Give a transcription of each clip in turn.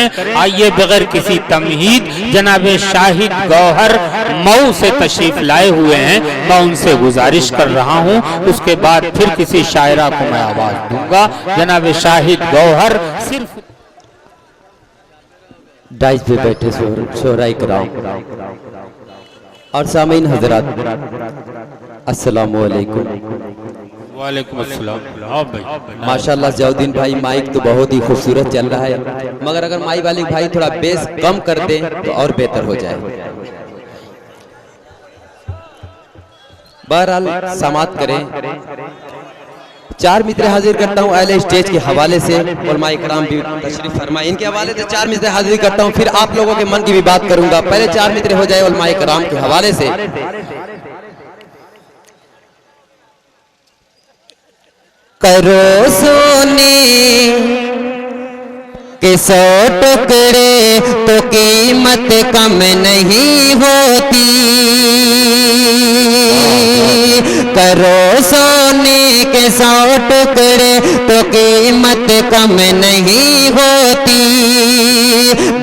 करें। आइए बगैर किसी तमहीद जनाब शाहिद गौहर मऊ से तशरीफ लाए हुए हैं, मैं उनसे गुजारिश कर रहा हूं, उसके बाद फिर किसी शायरा को मैं आवाज दूंगा। जनाब शाहिद गौहर सिर्फ डाइस पे बैठे शोहराई कराम और सामीन हजरात, अस्सलामु अलैकुम। वालेकुम अस्सलाम। माशाल्लाह जयाउद्दीन भाई माइक तो बहुत ही खूबसूरत चल रहा है, मगर अगर माइक वाले भाई थोड़ा बेस कम कर दे तो और बेहतर हो जाए। बहरहाल समात करें। चार मित्र हाजिर करता हूँ अहले स्टेज के हवाले से, उलमाए कराम भी तशरीफ फरमाए, इनके हवाले से चार मित्र हाजिर करता हूँ, फिर आप लोगों के मन की भी बात करूंगा। पहले चार मित्र हो जाए उलमाए कराम के हवाले से। करो सोने के 100 टुकड़े तो कीमत कम नहीं होती, करो सोने के 100 टुकड़े तो कीमत कम नहीं होती,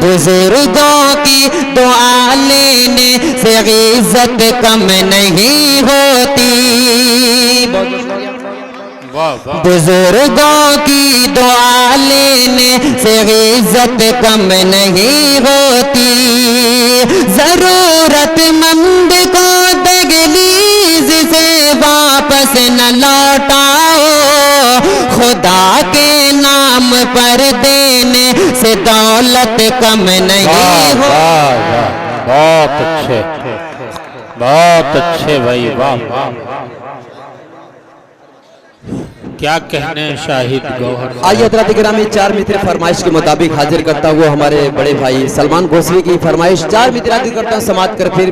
बुजुर्गों की दुआ लेने से इज्जत कम नहीं होती, बुजुर्गों की दुआ लेने से इज्जत कम नहीं होती, जरूरतमंद को दहलीज से वापस न लौटाओ, खुदा के नाम पर देने से दौलत कम नहीं हो। बहुत अच्छे, बहुत अच्छे भाई, वाह। क्या कहने शाहिद गौहर। आइए हज़रात गिरामी, चार मित्र फरमाइश के मुताबिक हाजिर करता हूँ हमारे बड़े भाई सलमान गोस्वी की फरमाइश। चार मित्र हाजिर करता हूँ, समात कर फिर।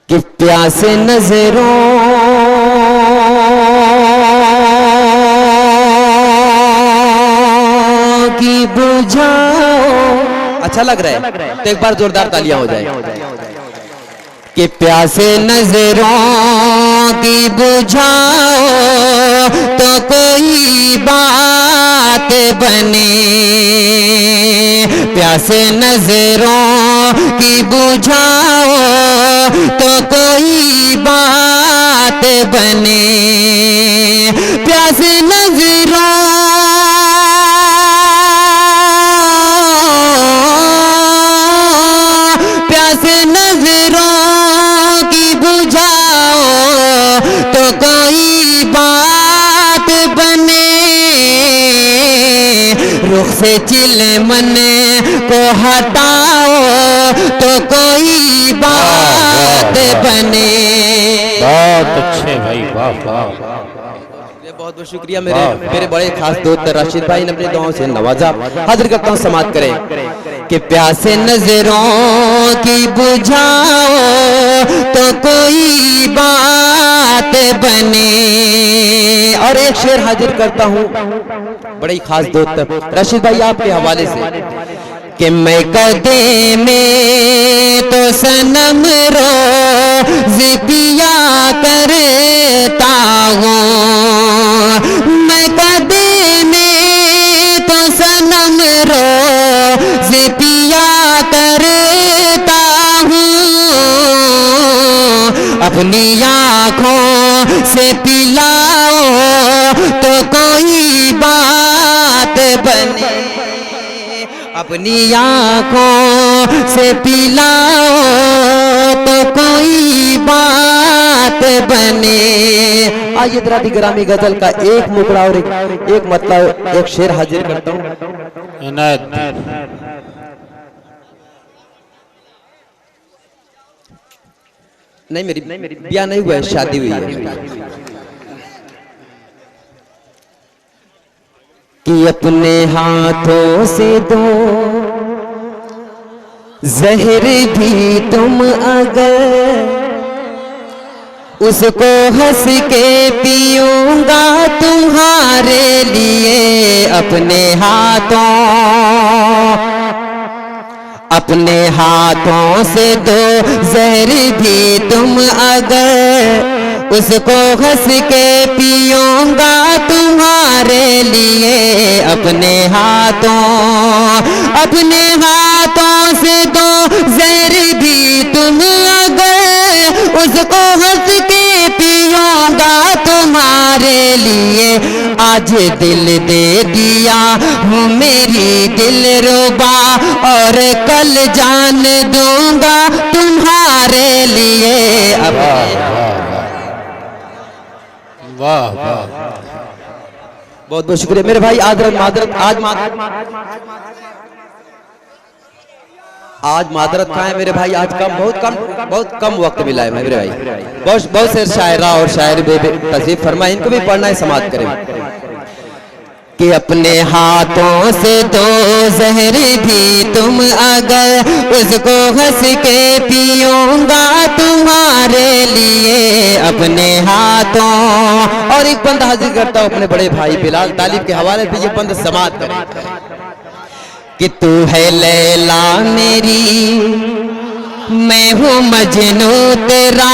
कि प्यासे नजरों की बुझाओ। अच्छा लग रहा है तो एक बार जोरदार तालियां हो जाए। कि प्यासे नजरों की बुझाओ तो कोई बात बने, प्यासे नजरों की बुझाओ तो कोई बात बने, प्यासे नजरों रुख से चिलमन को हटाओ तो कोई बात बने। बहुत अच्छे भाई, वाह वाह। बहुत बहुत शुक्रिया मेरे बड़े खास दोस्त राशिद भाई ने अपने दुआओं से नवाजा। हाजिर करता हूँ, समात करें। कि प्यासे नजरों की बुझाओ तो कोई बात बने। और एक शेर हाजिर करता हूँ बड़े ही खास दोस्त राशिद भाई आपके हवाले से। कि मैं कदे में तो सनम रोज़ पिया करता हूँ, मैं कदे में तो सनम रोज़ पिया करता हूँ, अपनी आँखों से पिलाओ तो कोई बात बने, अपनी आँखों से पिलाओ तो कोई बात बने। आइए दराती ग्रामी गजल का एक मुकड़ा और एक मतलब एक शेर हाजिर करता हूँ। नहीं मेरी ब्याह नहीं हुआ है, शादी हुई है। कि अपने हाथों से दो जहर भी तुम अगर, उसको हंस के पीऊंगा तुम्हारे लिए। अपने हाथों से दो जहर भी तुम अगर, उसको हंस के पीऊंगा तुम्हारे लिए अपने हाथों से दो जहर भी तुम अगर उसको हंस के पीऊंगा तुम्हारे लिए आज दिल दे दिया हूँ मेरी दिलरुबा और कल जान दूंगा तुम्हारे लिए वाह वाह बहुत बहुत शुक्रिया मेरे भाई। आदरत मादरत आज मादरत कहाँ है मेरे भाई? आज बहुत कम वक्त मिला है मेरे भाई। बहुत से शायरा और शायर तशरीफ फरमाए, इनको भी पढ़ना है, समाप्त करें कि अपने हाथों से दो जहर भी तुम अगर उसको हंस के पीऊंगा तुम्हारे लिए अपने हाथों। और एक बंद हाजिर करता हूं अपने बड़े भाई बिलाल तालिब के हवाले से, ये बंद समाप्त करें कि तू है लैला मेरी मैं हूँ मजनू तेरा,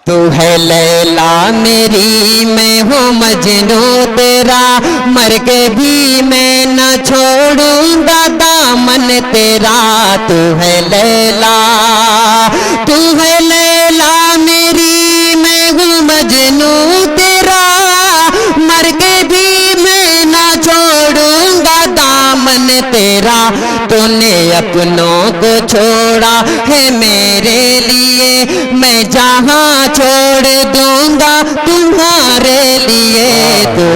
तू है लैला मेरी मैं हूँ मजनू तेरा, मर के भी मैं न छोड़ूंगा दामन तेरा। तू है लैला मेरी मैं हूँ मजनू तेरा, मर के भी मैं न छोड़ूंगा दामन तेरा। तूने अपनों को छोड़ा है मेरे लिए, मैं जहाँ छोड़ दूंगा तुम्हारे लिए। तू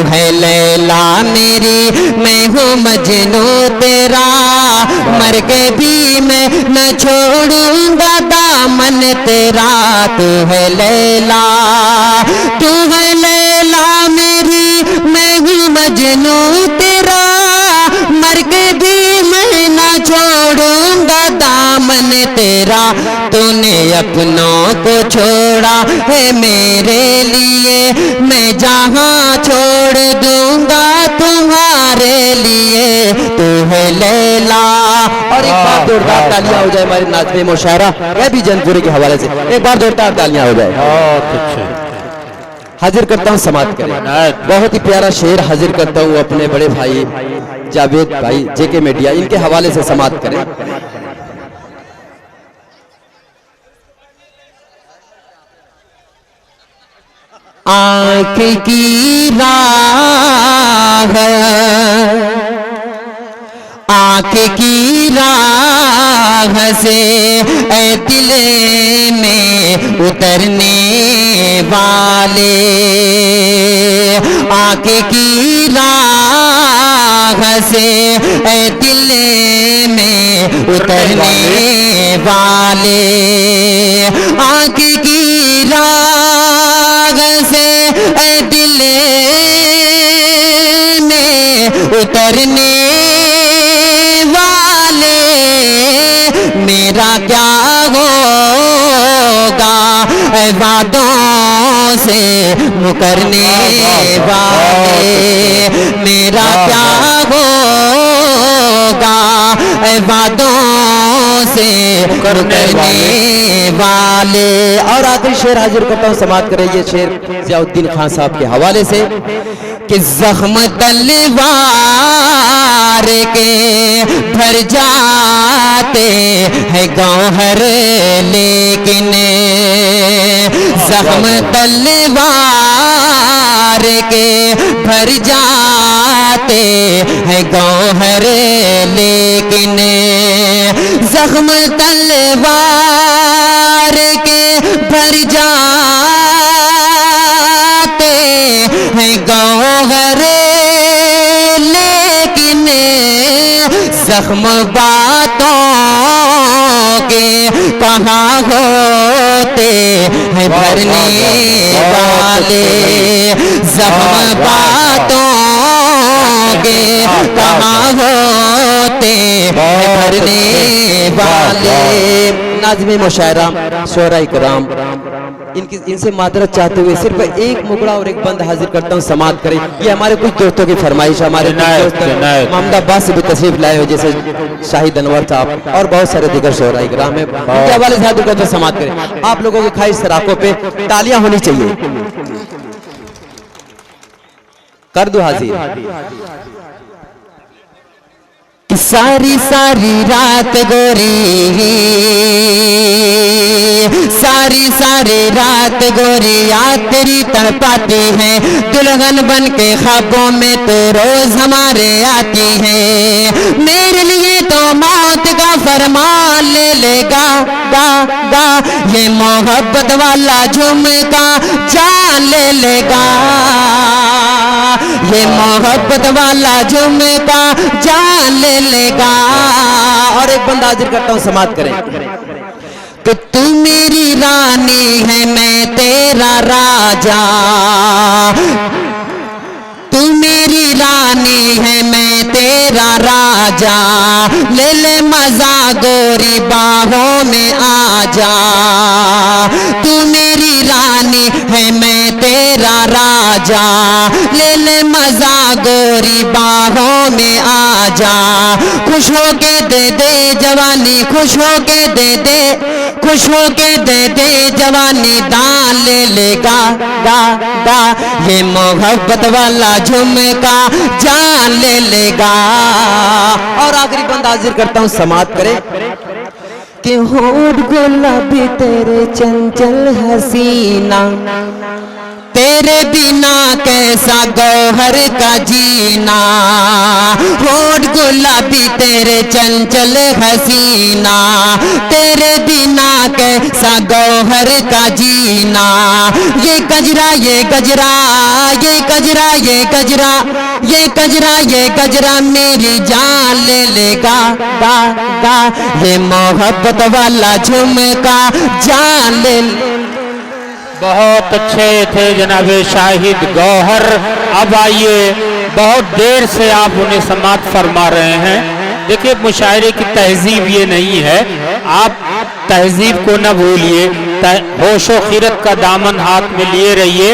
है लैला मेरी मैं हूँ मजनू तेरा, मर के भी मैं न छोड़ूंगा दामन तेरा। तू है लैला मेरी मैं हूँ मजनू तेरा, मर के भी मैं न छोड़ूंगा दामन तेरा। तूने अपनों को छोड़ा है मेरे लिए, मैं जहाँ छोड़ दूंगा तुम्हारे लिए। तू है लैला। और एक बार जोरदार तालियां हो जाए हमारे नाज़िम मुशायरा रबी जंतपुरी के हवाले से, एक बार जोरदार तालियां हो जाए। हाजिर करता हूँ समाप्त करें, बहुत ही प्यारा शेर हाजिर करता हूँ अपने बड़े भाई जावेद भाई जेके मीडिया, इनके हवाले से समाप्त करें। आँख की राह से ऐ दिल में उतरने वाले, आँख की राह से ऐ दिल में उतरने वाले, आँख की राह से ऐ दिल में उतरने वाले, मेरा क्या होगा ऐ वादों से मुकरने वाले, मेरा क्या होगा ऐ वादों से मुकरने वाले। और आखिरी शेर हाजिर करता हूँ, समाप्त करें ये शेर ज़ियाउद्दीन खान साहब के हवाले से कि जख्म तलवार के भर जाते हैं गौहर, लेकिन जख्म तलवार के भर जाते हैं गौहर, लेकिन जख्म तलवार के भर जाते हैं गौहर, लेकिन जख्म बातों के कहाँ होते हैं भरने वाले, जख्म बातों के कहाँ होते हैं भरने वाले। नाज़िम मुशायरा शोरा इकराम इनसे मादरत चाहते हुए सिर्फ एक मुकड़ा और एक बंद हाजिर करता हूँ, समाप्त करें। ये हमारे कुछ दोस्तों की फरमाइश, हमारे दोस्त मोहम्मदाबाद से भी तशरीफ लाए हुए, जैसे शाहिद अनवर साहब और बहुत सारे दिगर शोहराए किराम है, उनके हवाले से हाजिर करते समाप्त करें। आप लोगों की ख्वाहिश सराखों पे तालियां होनी चाहिए। कर दो हाजिर। सारी सारी रात गोरी, सारी सारी रात गोरी याद तेरी तड़पाती है, दुल्हन बन के ख्वाबों में तो रोज हमारे आती है। मेरे लिए तो मौत का फरमान ले लेगा गा गा, ये मोहब्बत वाला झुमका जान ले लेगा, ये मोहब्बत वाला झुमका जान ले लेगा। और एक बंदा हाजिर करता हूं, समाप्त करें। तो तू मेरी रानी है, मैं तेरा राजा, तू मेरी रानी है, मैं तेरा राजा, ले ले मजा गोरी बाहों में आजा। तू मेरी रानी है, मैं तेरा राजा, ले ले मजा गोरी बाहों में आजा। खुश हो के दे दे जवानी, खुश हो के दे दे, खुश हो के दे दे जवानी, दान ले लेगा गा गा, ये मोहब्बत वाला झुमका जान ले लेगा। और आखिरी बंदा हाजिर करता हूँ, समाप्त करे कि होठ गुलाबी तेरे चंचल हसीना, तेरे बिना कैसा गौहर का जीना। होठ गुलाबी तेरे चंचल हसीना, तेरे बिना कैसा गौहर का जीना। ये गजरा ये गजरा, ये गजरा ये गजरा, ये गजरा ये गजरा मेरी जान ले लेगा गा गा, ये मोहब्बत वाला झुमका जान ले। बहुत अच्छे थे जनाब शाहिद गौहर। अब आइए, बहुत देर से आप उन्हें समाप्त फरमा रहे हैं। देखिए, मुशायरे की तहजीब ये नहीं है, आप तहजीब को न भूलिए, होशो खिरत का दामन हाथ में लिए रहिए।